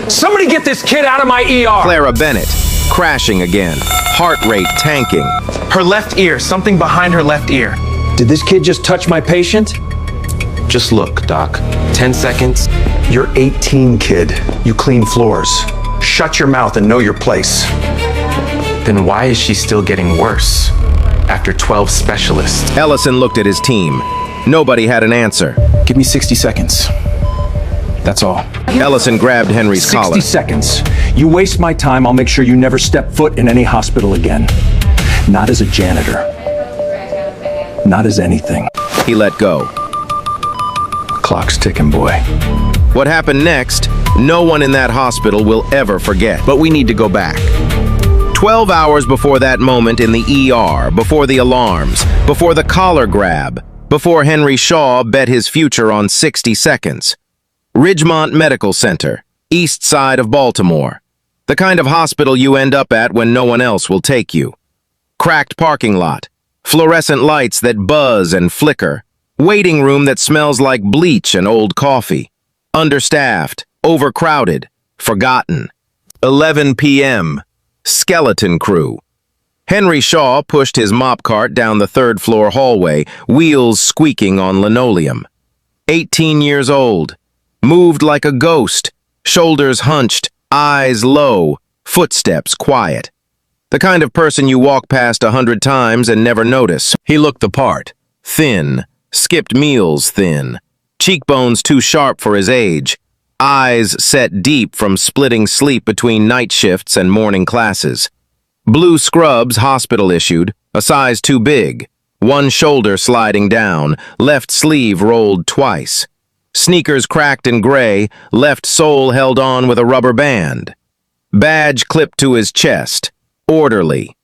Somebody get this kid out of my ER! Clara Bennett, crashing again, heart rate tanking. Her left ear, something behind her left ear. Did this kid just touch my patient? Just look, Doc. 10 seconds. You're 18, kid. You clean floors. Shut your mouth and know your place. Then why is she still getting worse? After 12 specialists. Ellison looked at his team. Nobody had an answer. Give me 60 seconds. That's all. Ellison grabbed Henry's 60 collar. seconds. You waste my time, I'll make sure you never step foot in any hospital again. Not as a janitor. Not as anything. He let go. Clock's ticking, boy. What happened next, no one in that hospital will ever forget. But we need to go back. 12 hours before that moment in the ER, before the alarms, before the collar grab, before Henry Shaw bet his future on 60 seconds. Ridgemont Medical Center, east side of Baltimore. The kind of hospital you end up at when no one else will take you. Cracked parking lot, fluorescent lights that buzz and flicker, waiting room that smells like bleach and old coffee. Understaffed, overcrowded, forgotten. 11 p.m. Skeleton crew. Henry Shaw pushed his mop cart down the third-floor hallway, wheels squeaking on linoleum. 18 years old. Moved like a ghost, shoulders hunched, eyes low, footsteps quiet. The kind of person you walk past 100 times and never notice. He looked the part. Thin, skipped meals thin, cheekbones too sharp for his age, eyes set deep from splitting sleep between night shifts and morning classes. Blue scrubs hospital issued, a size too big, one shoulder sliding down, left sleeve rolled twice. Sneakers cracked and gray, left sole held on with a rubber band. Badge clipped to his chest, orderly.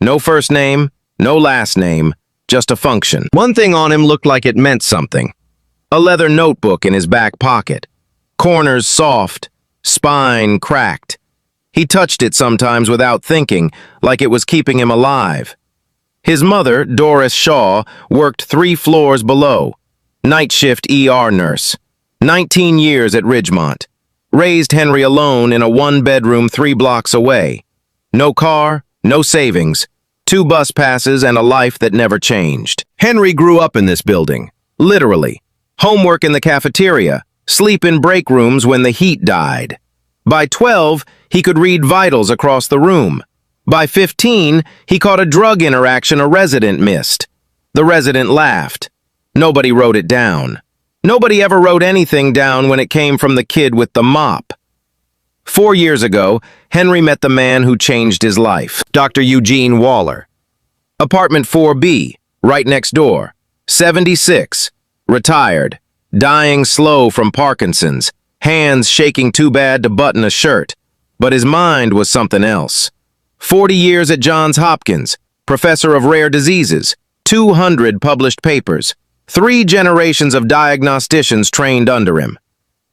No first name, no last name, just a function. One thing on him looked like it meant something. A leather notebook in his back pocket. Corners soft, spine cracked. He touched it sometimes without thinking, like it was keeping him alive. His mother, Doris Shaw, worked 3 floors below. Night shift ER nurse. 19 years at Ridgemont. Raised Henry alone in a 1-bedroom 3 blocks away. No car, no savings. 2 bus passes and a life that never changed. Henry grew up in this building. Literally. Homework in the cafeteria. Sleep in break rooms when the heat died. By 12, he could read vitals across the room. By 15, he caught a drug interaction a resident missed. The resident laughed. Nobody wrote it down. Nobody ever wrote anything down when it came from the kid with the mop. 4 years ago, Henry met the man who changed his life, Dr. Eugene Waller. Apartment 4B, right next door. 76, retired, dying slow from Parkinson's, hands shaking too bad to button a shirt. But his mind was something else. 40 years at Johns Hopkins, professor of rare diseases, 200 published papers, 3 generations of diagnosticians trained under him.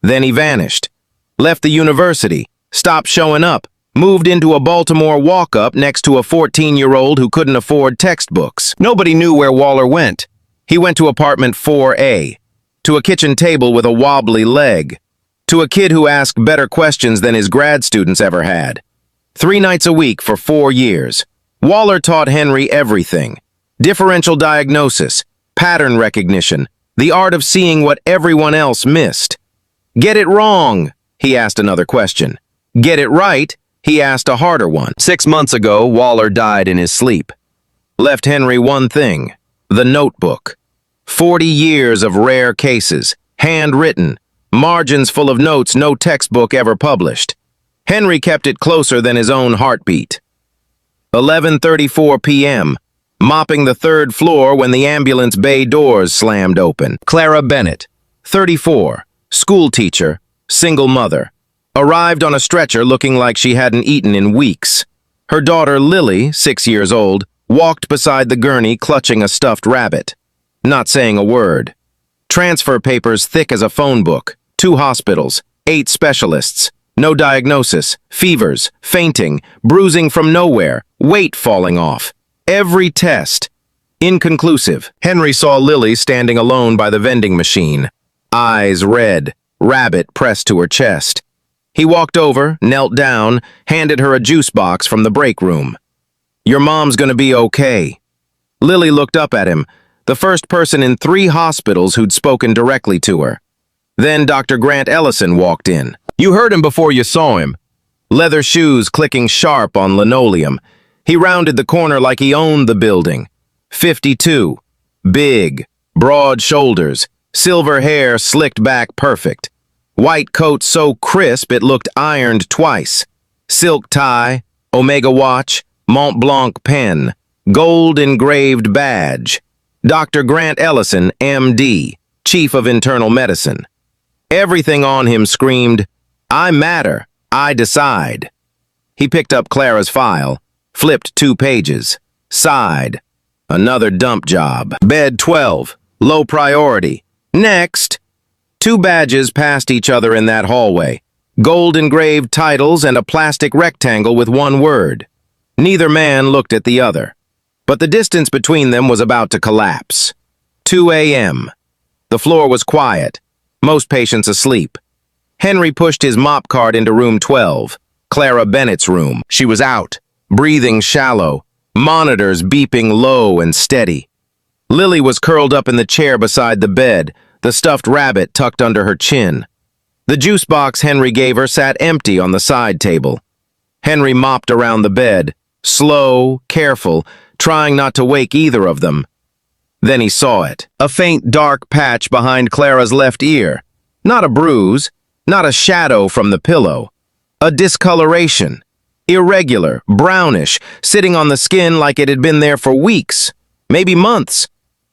Then he vanished. Left the university, stopped showing up, moved into a Baltimore walk-up next to a 14-year-old who couldn't afford textbooks. Nobody knew where Waller went. He went to apartment 4A, to a kitchen table with a wobbly leg, to a kid who asked better questions than his grad students ever had. 3 nights a week for 4 years. Waller taught Henry everything. Differential diagnosis, pattern recognition, the art of seeing what everyone else missed. Get it wrong, he asked another question. Get it right, he asked a harder one. 6 months ago, Waller died in his sleep. Left Henry one thing, the notebook. 40 years of rare cases, handwritten, margins full of notes no textbook ever published. Henry kept it closer than his own heartbeat. 11:34 p.m., mopping the 3rd floor when the ambulance bay doors slammed open. Clara Bennett, 34, school teacher, single mother. Arrived on a stretcher looking like she hadn't eaten in weeks. Her daughter Lily, 6 years old, walked beside the gurney clutching a stuffed rabbit. Not saying a word. Transfer papers thick as a phone book. 2 hospitals, 8 specialists. No diagnosis, fevers, fainting, bruising from nowhere, weight falling off. Every test. Inconclusive. Henry saw Lily standing alone by the vending machine. Eyes red, rabbit pressed to her chest. He walked over, knelt down, handed her a juice box from the break room. "Your mom's gonna be okay." Lily looked up at him, the first person in 3 hospitals who'd spoken directly to her. Then Dr. Grant Ellison walked in. You heard him before you saw him. Leather shoes clicking sharp on linoleum. He rounded the corner like he owned the building. 52. Big, broad shoulders, silver hair slicked back perfect. White coat so crisp it looked ironed twice. Silk tie, Omega watch, Mont Blanc pen, gold engraved badge. Dr. Grant Ellison, M.D., Chief of Internal Medicine. Everything on him screamed, "I matter, I decide." He picked up Clara's file, flipped 2 pages. Sighed. Another dump job. Bed 12. Low priority. Next. 2 badges passed each other in that hallway. Gold-engraved titles and a plastic rectangle with 1 word. Neither man looked at the other. But the distance between them was about to collapse. 2 a.m. The floor was quiet. Most patients asleep. Henry pushed his mop cart into room 12, Clara Bennett's room. She was out, breathing shallow, monitors beeping low and steady. Lily was curled up in the chair beside the bed, the stuffed rabbit tucked under her chin. The juice box Henry gave her sat empty on the side table. Henry mopped around the bed, slow, careful, trying not to wake either of them. Then he saw it. A faint dark patch behind Clara's left ear. Not a bruise, not a shadow from the pillow. A discoloration. Irregular, brownish, sitting on the skin like it had been there for weeks, maybe months.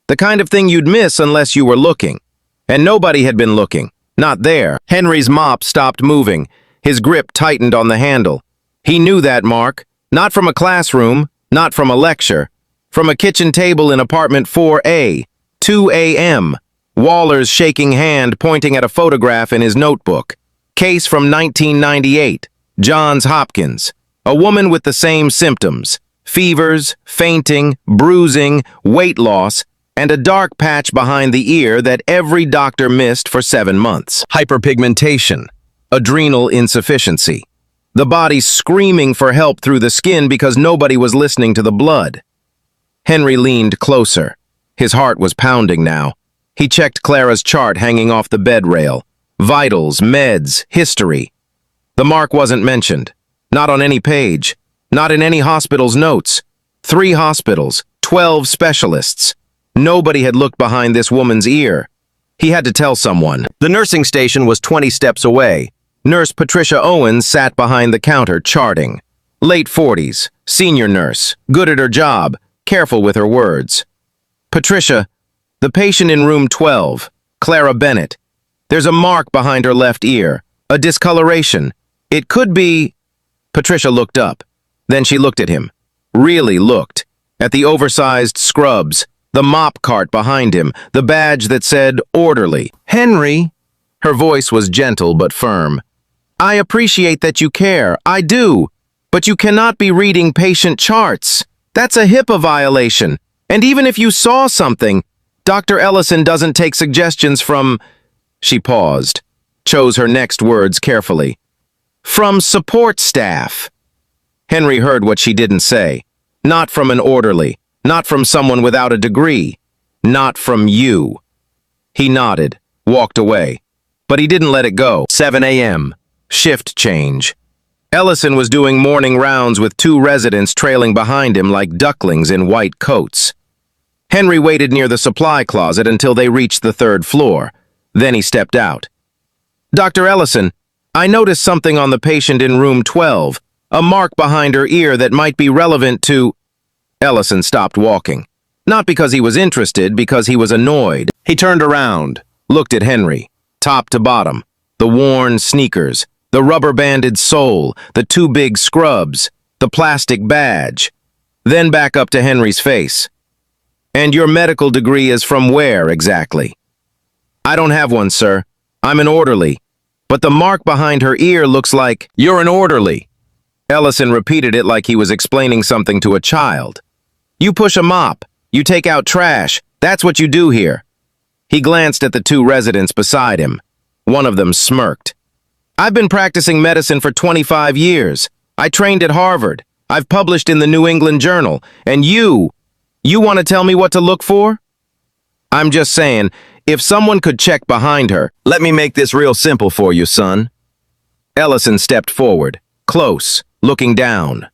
The kind of thing you'd miss unless you were looking. And nobody had been looking. Not there. Henry's mop stopped moving. His grip tightened on the handle. He knew that mark. Not from a classroom, not from a lecture. From a kitchen table in apartment 4A, 2 a.m., Waller's shaking hand pointing at a photograph in his notebook. Case from 1998, Johns Hopkins. A woman with the same symptoms. Fevers, fainting, bruising, weight loss, and a dark patch behind the ear that every doctor missed for 7 months. Hyperpigmentation. Adrenal insufficiency. The body screaming for help through the skin because nobody was listening to the blood. Henry leaned closer. His heart was pounding now. He checked Clara's chart hanging off the bed rail. Vitals, meds, history. The mark wasn't mentioned. Not on any page. Not in any hospital's notes. 3 hospitals, 12 specialists. Nobody had looked behind this woman's ear. He had to tell someone. The nursing station was 20 steps away. Nurse Patricia Owens sat behind the counter, charting. Late 40s, senior nurse, good at her job, careful with her words. Patricia, the patient in room 12, Clara Bennett. There's a mark behind her left ear, a discoloration. It could be... Patricia looked up. Then she looked at him. Really looked. At the oversized scrubs, the mop cart behind him, the badge that said, orderly. Henry! Her voice was gentle but firm. I appreciate that you care, I do. But you cannot be reading patient charts. That's a HIPAA violation. And even if you saw something, Dr. Ellison doesn't take suggestions from... She paused, chose her next words carefully. From support staff. Henry heard what she didn't say. Not from an orderly, not from someone without a degree, not from you. He nodded, walked away. But he didn't let it go. 7 a.m. Shift change. Ellison was doing morning rounds with 2 residents trailing behind him like ducklings in white coats. Henry waited near the supply closet until they reached the 3rd floor. Then he stepped out. Dr. Ellison, I noticed something on the patient in room 12, a mark behind her ear that might be relevant to... Ellison stopped walking. Not because he was interested, because he was annoyed. He turned around, looked at Henry, top to bottom, the worn sneakers, the rubber-banded sole, the 2 big scrubs, the plastic badge. Then back up to Henry's face. And your medical degree is from where, exactly? I don't have one, sir. I'm an orderly. But the mark behind her ear looks like... You're an orderly. Ellison repeated it like he was explaining something to a child. You push a mop. You take out trash. That's what you do here. He glanced at the 2 residents beside him. One of them smirked. I've been practicing medicine for 25 years. I trained at Harvard. I've published in the New England Journal. And you want to tell me what to look for? I'm just saying, if someone could check behind her, let me make this real simple for you, son. Ellison stepped forward, close, looking down.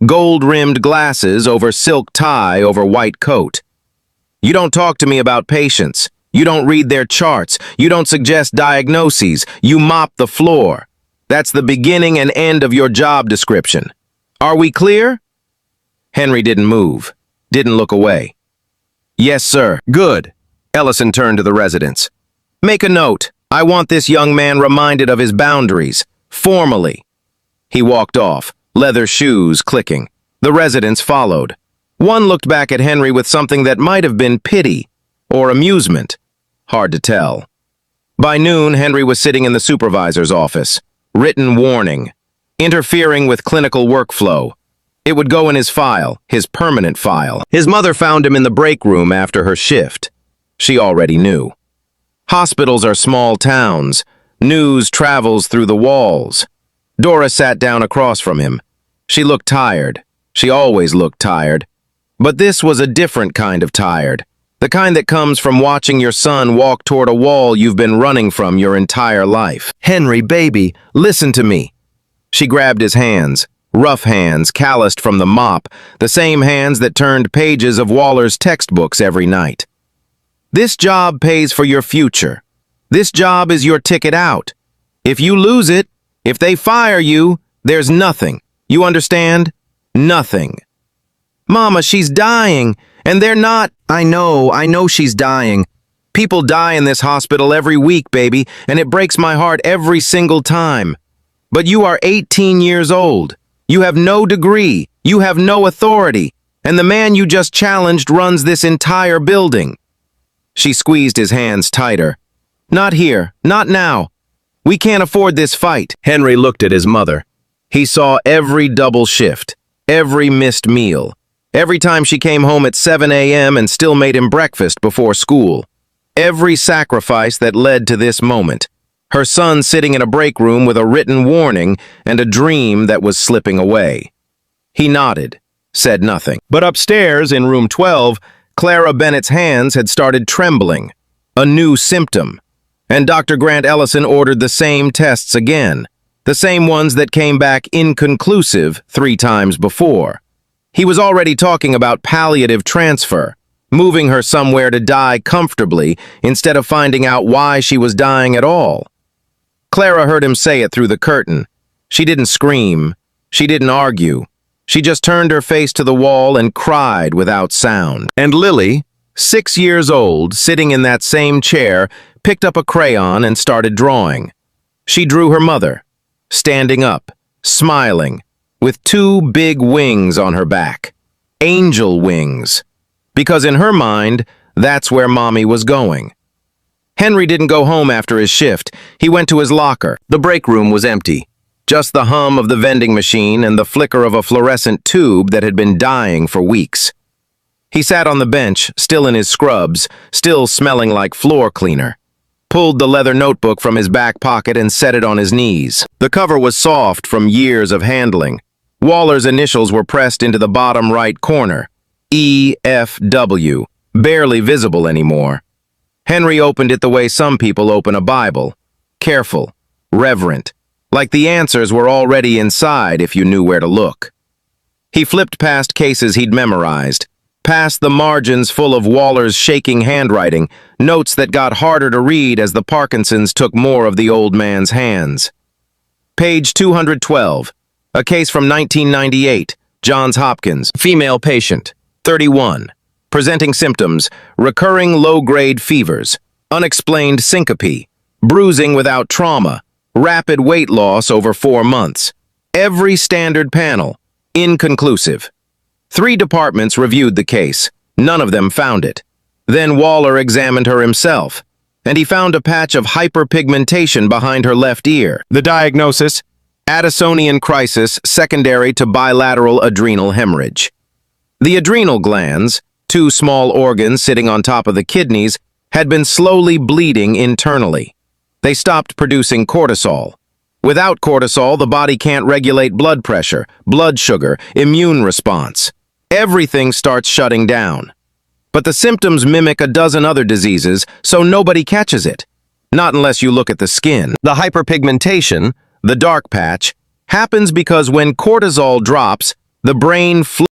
Gold-rimmed glasses over silk tie over white coat. You don't talk to me about patients. You don't read their charts. You don't suggest diagnoses. You mop the floor. That's the beginning and end of your job description. Are we clear? Henry didn't move, didn't look away. Yes, sir. Good. Ellison turned to the residents. Make a note. I want this young man reminded of his boundaries, formally. He walked off, leather shoes clicking. The residents followed. One looked back at Henry with something that might have been pity or amusement. Hard to tell. By noon, Henry was sitting in the supervisor's office. Written warning. Interfering with clinical workflow. It would go in his file, his permanent file. His mother found him in the break room after her shift. She already knew. Hospitals are small towns. News travels through the walls. Dora sat down across from him. She looked tired. She always looked tired. But this was a different kind of tired. The kind that comes from watching your son walk toward a wall you've been running from your entire life. Henry, baby, listen to me. She grabbed his hands, rough hands, calloused from the mop, the same hands that turned pages of Waller's textbooks every night. This job pays for your future. This job is your ticket out. If you lose it, if they fire you, there's nothing. You understand? Nothing. Mama, she's dying, and they're not. I know she's dying. People die in this hospital every week, baby, and it breaks my heart every single time. But you are 18 years old. You have no degree. You have no authority. And the man you just challenged runs this entire building. She squeezed his hands tighter. Not here. Not now. We can't afford this fight. Henry looked at his mother. He saw every double shift, every missed meal, every time she came home at 7 a.m. and still made him breakfast before school. Every sacrifice that led to this moment. Her son sitting in a break room with a written warning and a dream that was slipping away. He nodded, said nothing. But upstairs in room 12, Clara Bennett's hands had started trembling, a new symptom. And Dr. Grant Ellison ordered the same tests again, the same ones that came back inconclusive 3 times before. He was already talking about palliative transfer, moving her somewhere to die comfortably instead of finding out why she was dying at all. Clara heard him say it through the curtain. She didn't scream. She didn't argue. She just turned her face to the wall and cried without sound. And Lily, 6 years old, sitting in that same chair, picked up a crayon and started drawing. She drew her mother, standing up, smiling, with 2 big wings on her back. Angel wings. Because in her mind, that's where Mommy was going. Henry didn't go home after his shift. He went to his locker. The break room was empty. Just the hum of the vending machine and the flicker of a fluorescent tube that had been dying for weeks. He sat on the bench, still in his scrubs, still smelling like floor cleaner. Pulled the leather notebook from his back pocket and set it on his knees. The cover was soft from years of handling. Waller's initials were pressed into the bottom right corner. E.F.W., barely visible anymore. Henry opened it the way some people open a Bible. Careful, reverent, like the answers were already inside if you knew where to look. He flipped past cases he'd memorized, past the margins full of Waller's shaking handwriting, notes that got harder to read as the Parkinsons took more of the old man's hands. Page 212, a case from 1998, Johns Hopkins, female patient, 31. Presenting symptoms, recurring low-grade fevers, unexplained syncope, bruising without trauma, rapid weight loss over 4 months. Every standard panel, inconclusive. 3 departments reviewed the case. None of them found it. Then Waller examined her himself, and he found a patch of hyperpigmentation behind her left ear. The diagnosis, Addisonian crisis secondary to bilateral adrenal hemorrhage. The adrenal glands, 2 small organs sitting on top of the kidneys, had been slowly bleeding internally. They stopped producing cortisol. Without cortisol, the body can't regulate blood pressure, blood sugar, immune response. Everything starts shutting down. But the symptoms mimic a dozen other diseases, so nobody catches it. Not unless you look at the skin. The hyperpigmentation, the dark patch, happens because when cortisol drops, the brain